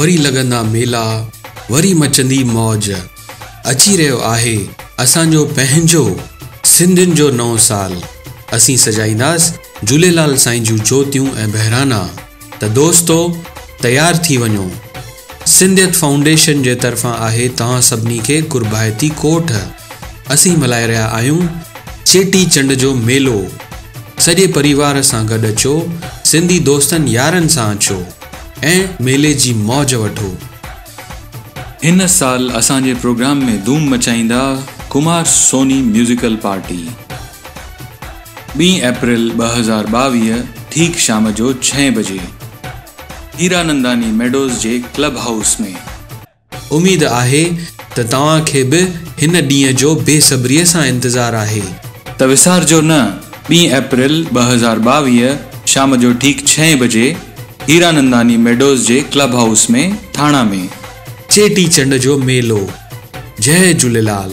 वरी लगंदा मेला, वरी मचंदी मौज। अची रहियो आहे असांजो पंहिंजो सिंधियुनि जो नओं साल। असीं सजाईंदासीं झूलेलाल साईं जूं ज्योतियूं ऐं बहिराना। त दोस्तो तयार थी वञो। सिंधियत फाउंडेशन जे तरफ़ां आहे तव्हां सभिनी खे कुर्बायती कोठ। असीं मल्हाए रहिया आहियूं चेटी चंड जो मेलो। सॼे परिवार सां गॾु अचो, सिंधी दोस्तनि यारनि सां अचो ऐं मेले जी मौज वठो। हिन साल असांजे प्रोग्राम में धूम मचाईंदा कुमार सोनी म्यूज़िकल पार्टी। 2 अप्रैल 2022 ठीक शाम जो 6 बजे हीरानंदानी मेडोज़ जे क्लब हाउस में। उम्मीद आहे त तव्हांखे बि हिन ॾींहं जो बेसब्रीअ सां इंतज़ारु आहे। त विसारजो न, 2 अप्रैल 2022 शाम जो ठीक 6 बजे हीरानंदानी मेडोज़ जे क्लब हाउस में थाणा में चेटी चंड जो मेलो। जय झूलेलाल।